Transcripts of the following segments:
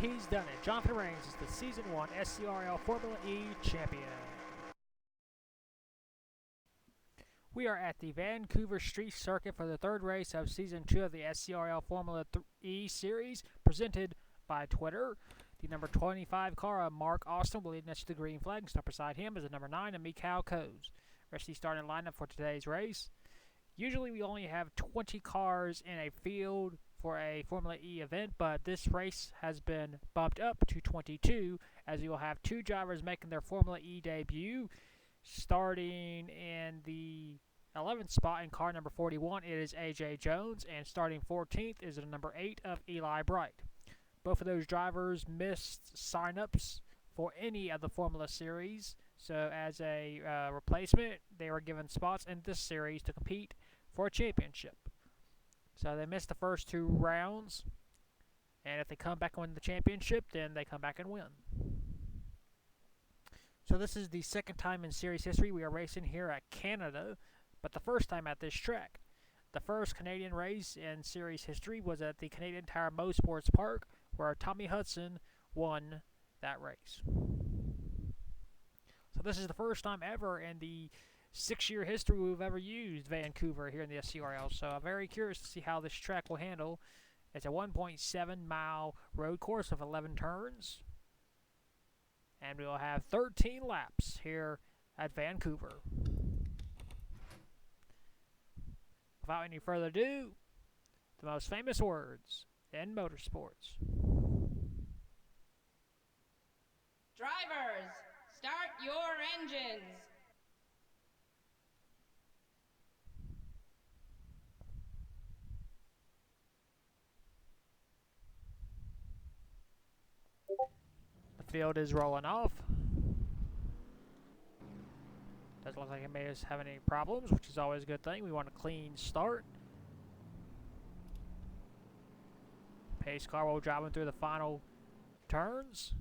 he's done it. Jonathan Rains is the Season 1 SCRL Formula E champion. We are at the Vancouver Street Circuit for the third race of Season 2 of the SCRL Formula E Series, presented by Twitter. The number 25 car of Mark Austin will lead next to the green flag, and start beside him is the number 9 of Mikhail Koz. Rest of the starting lineup for today's race. Usually we only have 20 cars in a field for a Formula E event, but this race has been bumped up to 22, as we will have 2 drivers making their Formula E debut. Starting in the 11th spot in car number 41, it is AJ Jones, and starting 14th is the number 8 of Eli Bright. Both of those drivers missed sign-ups for any of the Formula Series, so as a replacement, they were given spots in this series to compete for a championship. So they missed the first 2 rounds, and if they come back and win the championship, then they come back and win. So this is the second time in series history we are racing here at Canada, but the first time at this track. The first Canadian race in series history was at the Canadian Tire Motorsports Park, where Tommy Hudson won that race. So this is the first time ever in the 6-year history we've ever used Vancouver here in the SCRL, so I'm very curious to see how this track will handle. It's a 1.7 mile road course of 11 turns, and we will have 13 laps here at Vancouver. Without any further ado, the most famous words in motorsports. Drivers, start your engines. The field is rolling off. Doesn't look like it may have any problems, which is always a good thing. We want a clean start. Pace car will driving through the final turns.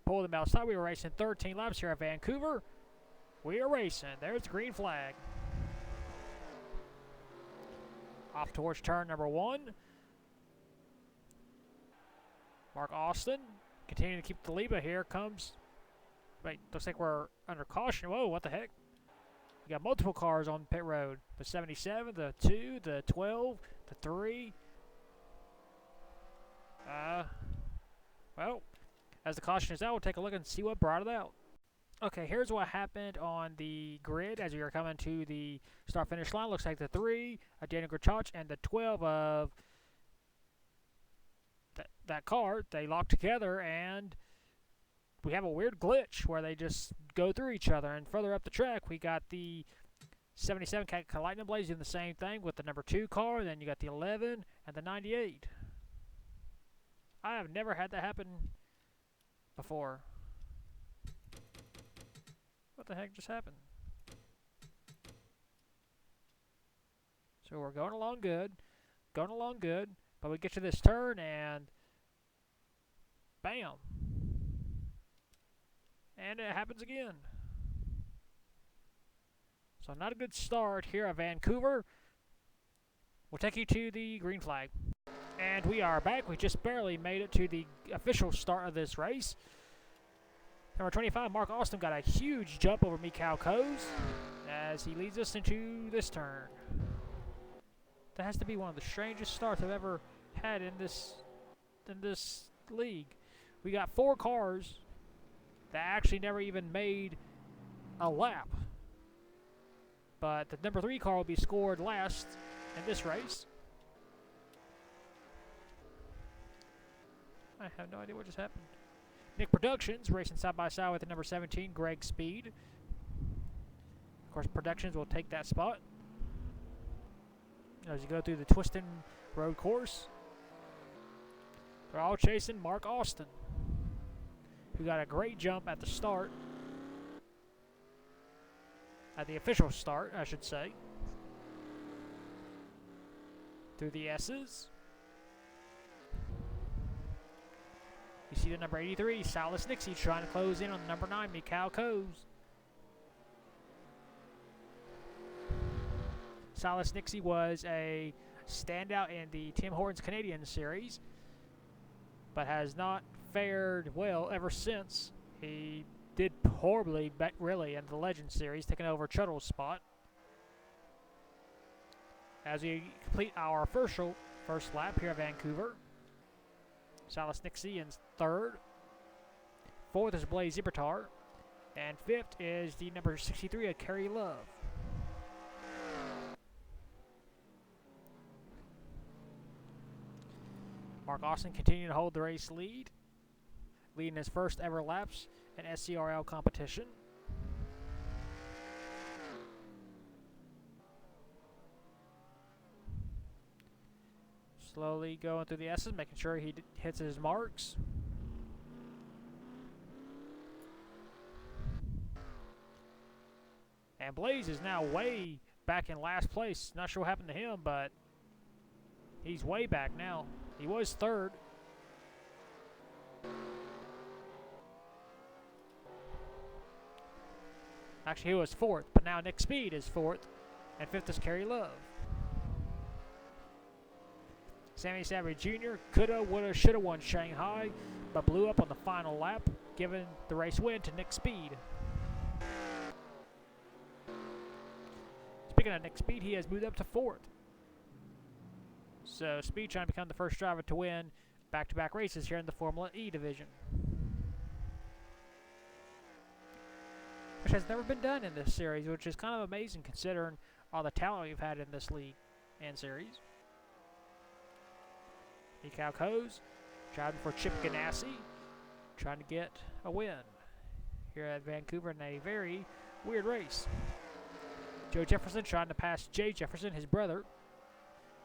Pull them outside. We are racing 13 laps here at Vancouver. We are racing. There's the green flag. Off towards turn number 1. Mark Austin continuing to keep the lead, but here comes... Wait, looks like we're under caution. Whoa, what the heck? We got multiple cars on pit road. The 77, the 2, the 12, the 3. Well, as the caution is out, we'll take a look and see what brought it out. Okay, here's what happened on the grid as we are coming to the start-finish line. Looks like the 3 of Daniel Grachach and the 12 of that car, they locked together, and we have a weird glitch where they just go through each other. And further up the track, we got the 77 Lightning Blaze doing the same thing with the number 2 car. Then you got the 11 and the 98. I have never had that happen before. What the heck just happened? So we're going along good. But we get to this turn and bam. And it happens again. So not a good start here at Vancouver. We'll take you to the green flag. And we are back. We just barely made it to the official start of this race. Number 25, Mark Austin, got a huge jump over Mikhail Koz as he leads us into this turn. That has to be one of the strangest starts I've ever had in this league. We got 4 cars that actually never even made a lap. But the number 3 car will be scored last in this race. I have no idea what just happened. Nick Productions racing side by side with the number 17, Greg Speed. Of course, Productions will take that spot as you go through the twisting road course. They're all chasing Mark Austin, who got a great jump at the start. At the official start, I should say. Through the S's. You see the number 83, Silas Nixie, trying to close in on the number 9, Mikhail Koz. Silas Nixie was a standout in the Tim Hortons Canadian Series. but has not fared well ever since. He did horribly, really, in the Legend Series, taking over Chuttle's spot. As we complete our official first lap here at Vancouver, Silas Nixie in third. Fourth is Blaze Ibertar. And fifth is the number 63 of Kerry Love. Mark Austin continuing to hold the race lead, leading his first ever laps in SCRL competition. Slowly going through the S's, making sure he hits his marks. And Blaze is now way back in last place. Not sure what happened to him, but he's way back now. He was third. Actually, he was fourth, but now Nick Speed is fourth, and fifth is Kerry Love. Sammy Savage Jr. coulda, woulda, shoulda won Shanghai, but blew up on the final lap, giving the race win to Nick Speed. Speaking of Nick Speed, he has moved up to fourth. So Speed trying to become the first driver to win back-to-back races here in the Formula E division, which has never been done in this series, which is kind of amazing considering all the talent we've had in this league and series. Mikhail Kos driving for Chip Ganassi, trying to get a win here at Vancouver in a very weird race. Joe Jefferson trying to pass Jay Jefferson, his brother,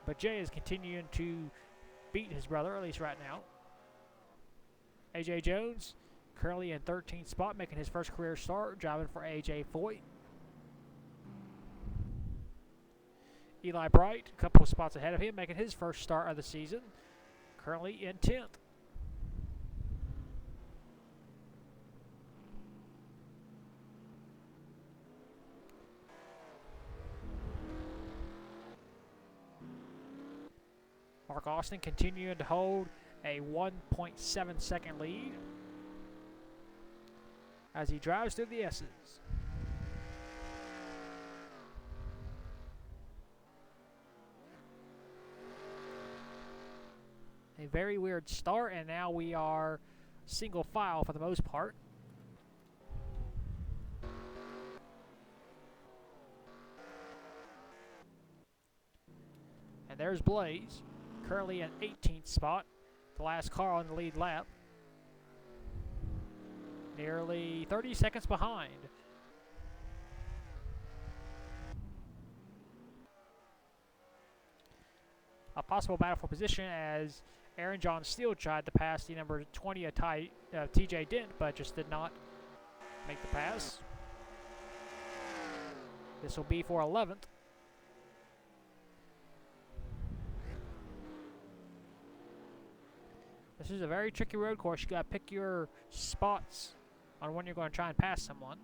but Jay is continuing to beat his brother, at least right now. AJ Jones currently in 13th spot, making his first career start, driving for AJ Foyt. Eli Bright, a couple of spots ahead of him, making his first start of the season, currently in 10th. Mark Austin continuing to hold a 1.7 second lead as he drives through the S's. A very weird start, and now we are single file for the most part. And there's Blaze, currently in 18th spot, the last car on the lead lap. Nearly 30 seconds behind. A possible battle for position as Aaron John Steele tried to pass the number 20 of TJ Dent, but just did not make the pass. This will be for 11th. This is a very tricky road course. You got to pick your spots on when you're going to try and pass someone.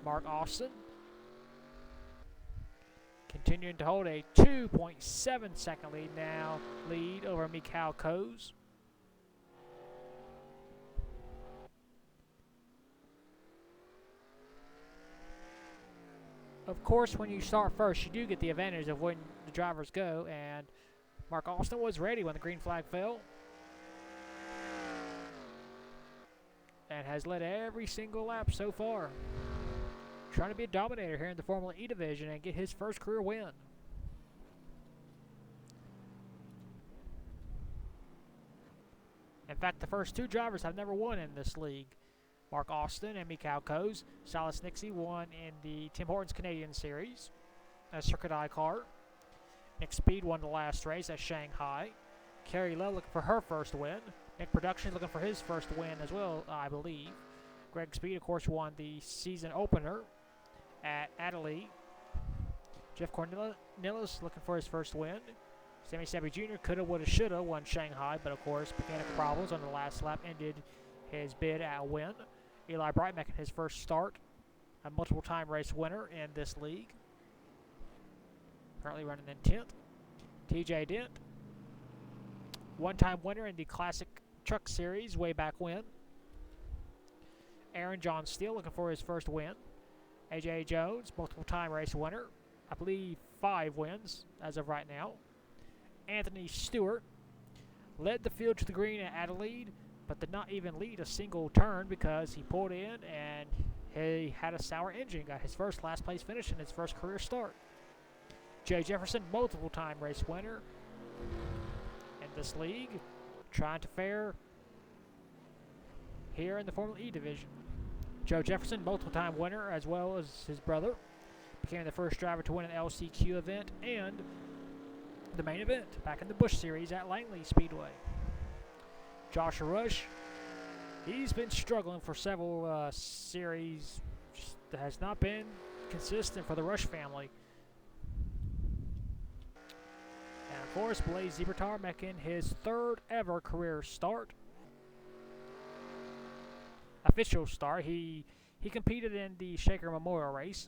Mark Austin continuing to hold a 2.7 second lead over Mikhail Kos. Of course, when you start first, you do get the advantage of when the drivers go, and Mark Austin was ready when the green flag fell and has led every single lap so far. Trying to be a dominator here in the Formula E division and get his first career win. In fact, the first two drivers have never won in this league. Mark Austin and Mikhail Kos. Silas Nixie won in the Tim Hortons Canadian Series, a Circuit I car. Nick Speed won the last race at Shanghai. Kerry Love looking for her first win. Nick Production looking for his first win as well, I believe. Greg Speed, of course, won the season opener at Adelaide. Jeff Cornelius looking for his first win. Sammy Savage Jr. coulda, woulda, shoulda won Shanghai, but of course, mechanical problems on the last lap ended his bid at a win. Eli Bright making his first start, a multiple-time race winner in this league. Currently running in 10th. TJ Dent one-time winner in the Classic Truck Series way back when. Aaron John Steele looking for his first win. AJ Jones, multiple-time race winner. I believe 5 wins as of right now. Anthony Stewart led the field to the green at Adelaide, but did not even lead a single turn because he pulled in and he had a sour engine. Got his first last place finish in his first career start. Jay Jefferson, multiple-time race winner in this league, trying to fare here in the Formula E division. Joe Jefferson, multiple-time winner as well as his brother, became the first driver to win an LCQ event and the main event back in the Busch Series at Langley Speedway. Joshua Rush, he's been struggling for several series, just has not been consistent for the Rush family. And of course, Blaise Zebertar making his 3rd ever career start. Official start. He competed in the Shaker Memorial Race.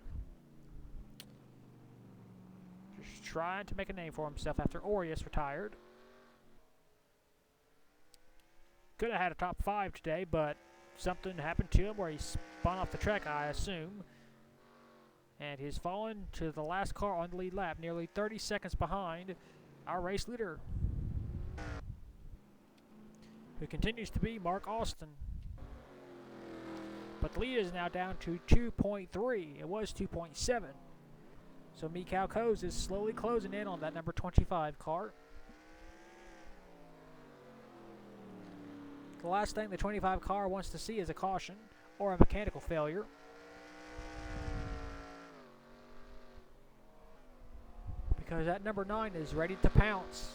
Just trying to make a name for himself after Orius retired. Could have had a top 5 today, but something happened to him where he spun off the track, I assume. And he's fallen to the last car on the lead lap, nearly 30 seconds behind our race leader, who continues to be Mark Austin. But the lead is now down to 2.3. It was 2.7. So Mikhail Kos is slowly closing in on that number 25 car. The last thing the 25 car wants to see is a caution or a mechanical failure. Because that number 9 is ready to pounce.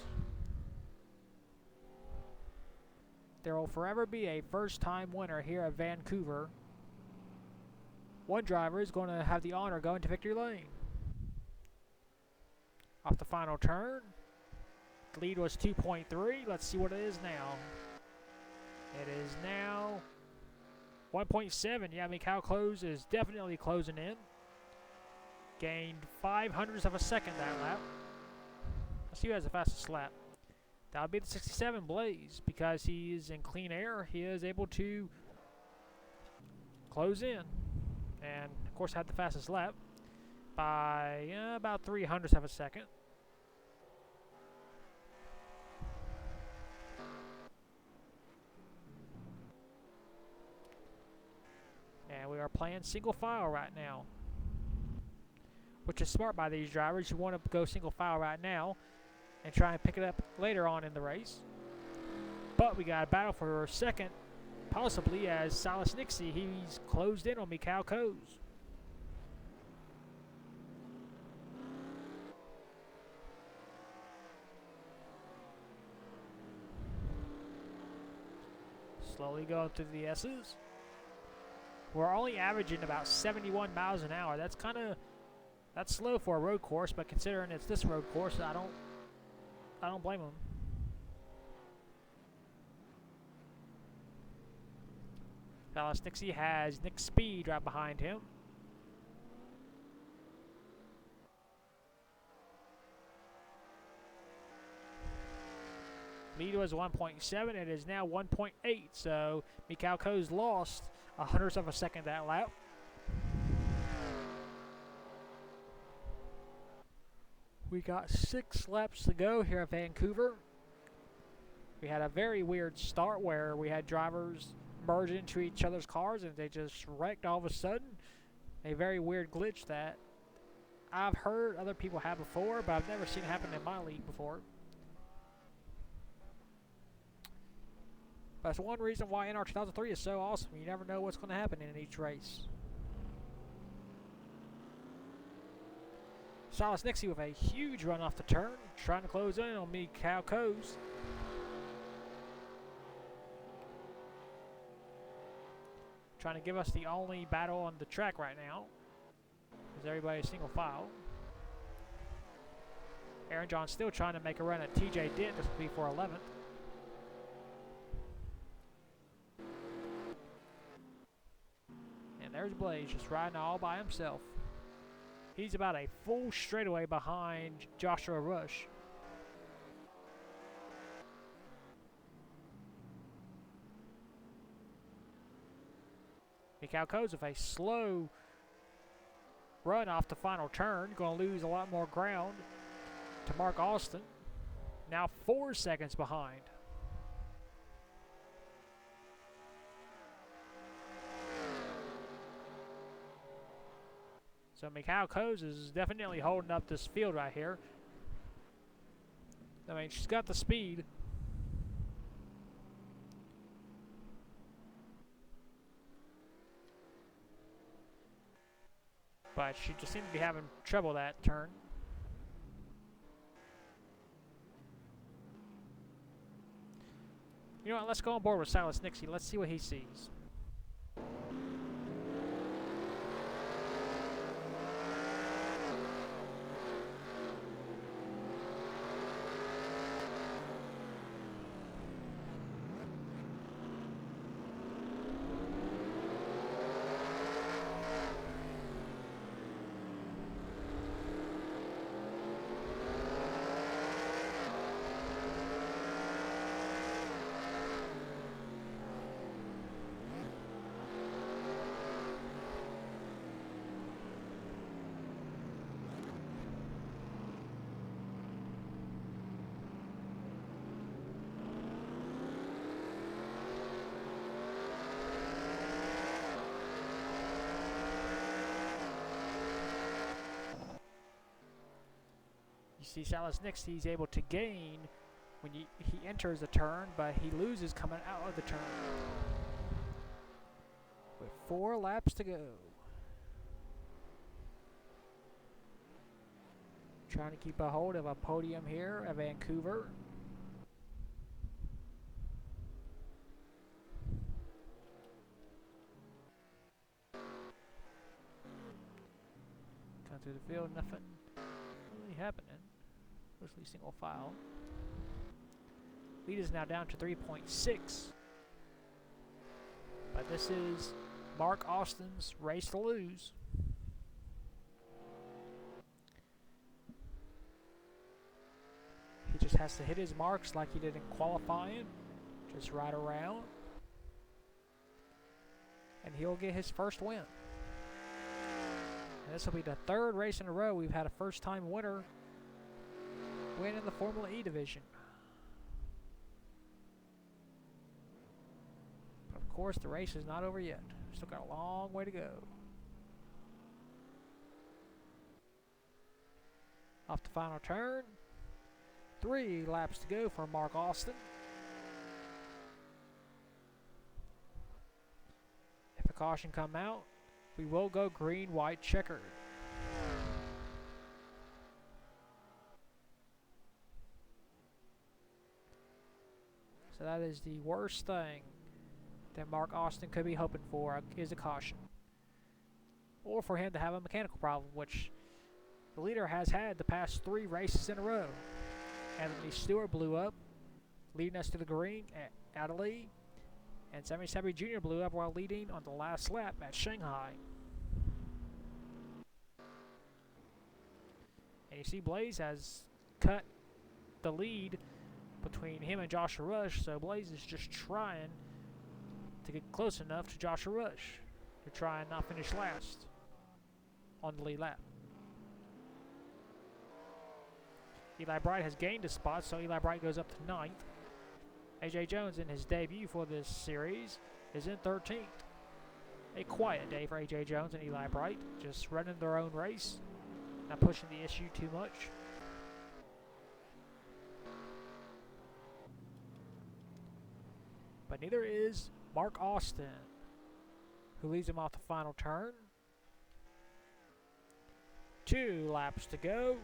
There will forever be a first-time winner here at Vancouver. One driver is going to have the honor going to victory lane. Off the final turn. The lead was 2.3. Let's see what it is now. It is now 1.7. Yeah, Mikhail Kos is definitely closing in. Gained 0.05 of a second that lap. Let's see who has the fastest lap. That would be the 67 Blaise. Because he is in clean air, he is able to close in. And, of course, had the fastest lap by about 0.03 of a second. And we are playing single file right now, which is smart by these drivers. You want to go single file right now and try and pick it up later on in the race. But we got a battle for second, possibly, as Silas Nixie, he's closed in on Mikhail Kos. Slowly going through the S's. We're only averaging about 71 miles an hour. That's slow for a road course, but considering it's this road course, I don't blame them. Silas Nixie has Nick Speed right behind him. Lead was 1.7. It is now 1.8. So Mikhail Kos lost 0.01 of a second that lap. We got 6 laps to go here at Vancouver. We had a very weird start where we had drivers merge into each other's cars and they just wrecked all of a sudden. A very weird glitch that I've heard other people have before, but I've never seen it happen in my league before. That's one reason why NR 2003 is so awesome. You never know what's going to happen in each race. Silas Nixie with a huge run off the turn, trying to close in on Mikhail Kos. Trying to give us the only battle on the track right now, because everybody's single file. Aaron John still trying to make a run at TJ Dent. This will be for 11th. And there's Blaise just riding all by himself. He's about a full straightaway behind Joshua Rush. Mikhail Koz with a slow run off the final turn. Going to lose a lot more ground to Mark Austin. Now 4 seconds behind. So Mikhail Koz is definitely holding up this field right here. I mean, she's got the speed. But she just seemed to be having trouble that turn. You know what, let's go on board with Silas Nixie. Let's see what he sees. See, Silas Nixie, he's able to gain when he enters the turn, but he loses coming out of the turn. With 4 laps to go. Trying to keep a hold of a podium here at Vancouver. Come through the field, nothing really happening. Mostly single file. Lead is now down to 3.6. But this is Mark Austin's race to lose. He just has to hit his marks like he did in qualifying. Just ride around. And he'll get his first win. And this will be the 3rd race in a row we've had a first-time winner win in the Formula E division. But of course, the race is not over yet. Still got a long way to go. Off the final turn. 3 laps to go for Mark Austin. If a caution come out, we will go green, white, checkered. So that is the worst thing that Mark Austin could be hoping for, is a caution. Or for him to have a mechanical problem, which the leader has had the past 3 races in a row. Anthony Stewart blew up, leading us to the green at Adelaide. And Sammy Sabri Jr. blew up while leading on the last lap at Shanghai. And you see Blaze has cut the lead between him and Joshua Rush, so Blaze is just trying to get close enough to Joshua Rush to try and not finish last on the lead lap. Eli Bright has gained a spot, so Eli Bright goes up to 9th. AJ Jones, in his debut for this series, is in 13th. A quiet day for AJ Jones and Eli Bright, just running their own race, not pushing the issue too much. But neither is Mark Austin, who leads him off the final turn. 2 laps to go.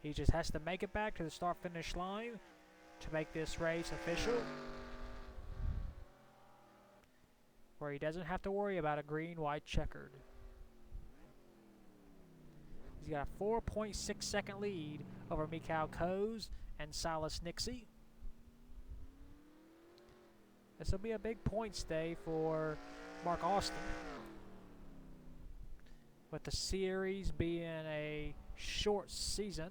He just has to make it back to the start-finish line to make this race official, where he doesn't have to worry about a green, white, checkered. He's got a 4.6 second lead over Mikhail Koz and Silas Nixie. This will be a big points day for Mark Austin, with the series being a short season.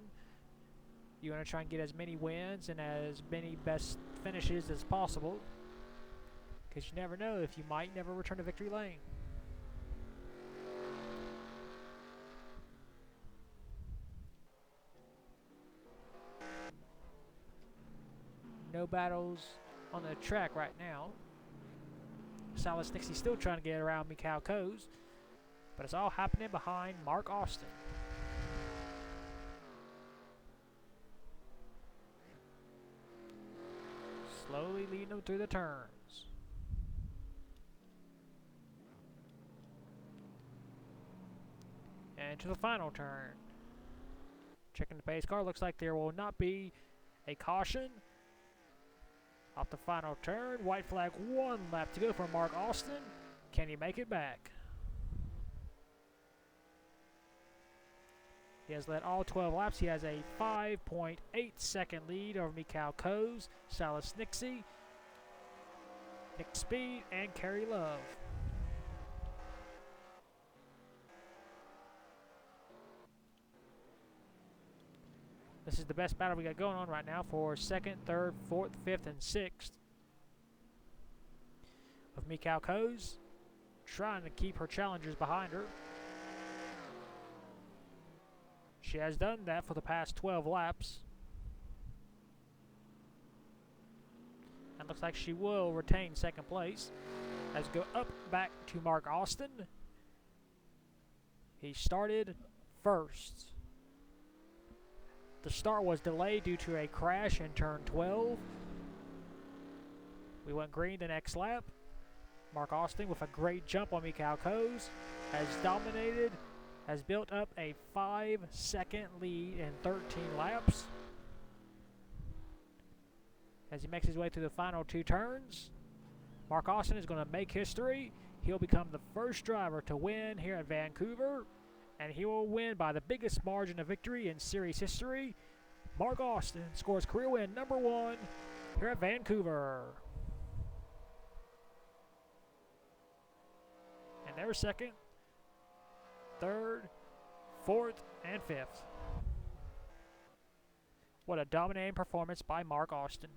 You want to try and get as many wins and as many best finishes as possible, because you never know if you might never return to victory lane. No battles on the track right now. Silas Nixie's still trying to get around Mikhail Koz, but it's all happening behind Mark Austin. Slowly leading them through the turns. And to the final turn. Checking the pace car, looks like there will not be a caution. Off the final turn, white flag, 1 lap to go for Mark Austin. Can he make it back? He has led all 12 laps. He has a 5.8 second lead over Mikhail Koz, Silas Nixie, Nick Speed, and Kerry Love. This is the best battle we got going on right now for 2nd, 3rd, 4th, 5th, and 6th. With Mikhail Koz trying to keep her challengers behind her. She has done that for the past 12 laps. And looks like she will retain 2nd place. Let's go up back to Mark Austin. He started 1st. The start was delayed due to a crash in turn 12. We went green the next lap. Mark Austin, with a great jump on Mikhail Koz, has dominated, has built up a 5-second lead in 13 laps. As he makes his way through the final 2 turns, Mark Austin is going to make history. He'll become the first driver to win here at Vancouver, and he will win by the biggest margin of victory in series history. Mark Austin scores career win number 1 here at Vancouver. And there's 2nd, 3rd, 4th, and 5th. What a dominating performance by Mark Austin.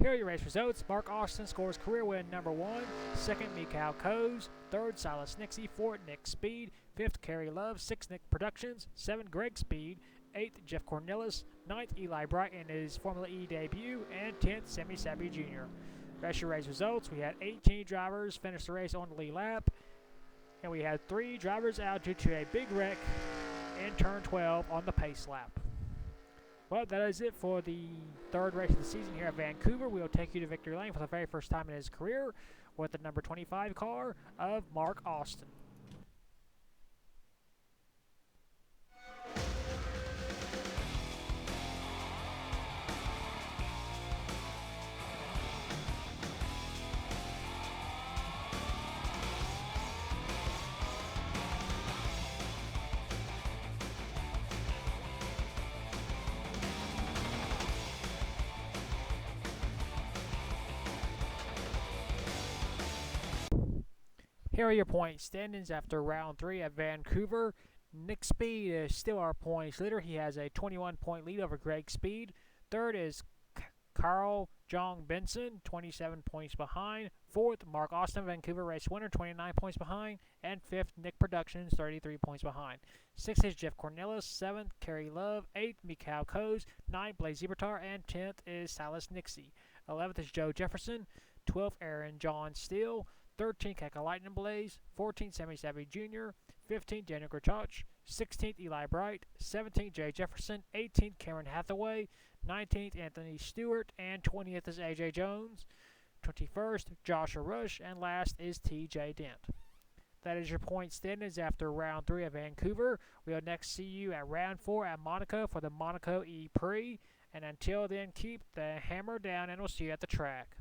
Here are your race results. Mark Austin scores career win number 1. 2nd, Mikhail Koz. 3rd, Silas Nixie. 4th, Nick Speed. 5th, Kerry Love. 6th, Nick Productions. 7th, Greg Speed. 8th, Jeff Cornelis. 9th, Eli Bright in his Formula E debut. And 10th, Sammy Sabby Jr. Rest your race results. We had 18 drivers finish the race on the lead lap. And we had 3 drivers out due to a big wreck in turn 12 on the pace lap. Well, that is it for the 3rd race of the season here at Vancouver. We will take you to victory lane for the very first time in his career with the number 25 car of Mark Austin. Here are your point standings after round 3 at Vancouver. Nick Speed is still our points leader. He has a 21-point lead over Greg Speed. 3rd is Carl Jong Benson, 27 points behind. 4th, Mark Austin, Vancouver race winner, 29 points behind. And 5th, Nick Productions, 33 points behind. 6th is Jeff Cornelis. 7th, Kerry Love. 8th, Mikhail Koz. 9th, Blaze Zebertar. And 10th is Silas Nixie. 11th is Joe Jefferson. 12th, Aaron John Steele. 13th, Keka Lightning Blaze. 14th, Sammy Savvy Jr. 15th, Daniel Grachach. 16th, Eli Bright. 17th, Jay Jefferson. 18th, Cameron Hathaway. 19th, Anthony Stewart. And 20th is AJ Jones. 21st, Joshua Rush. And last is TJ Dent. That is your point standings after round 3 at Vancouver. We'll next see you at round 4 at Monaco for the Monaco ePrix. And until then, keep the hammer down, and we'll see you at the track.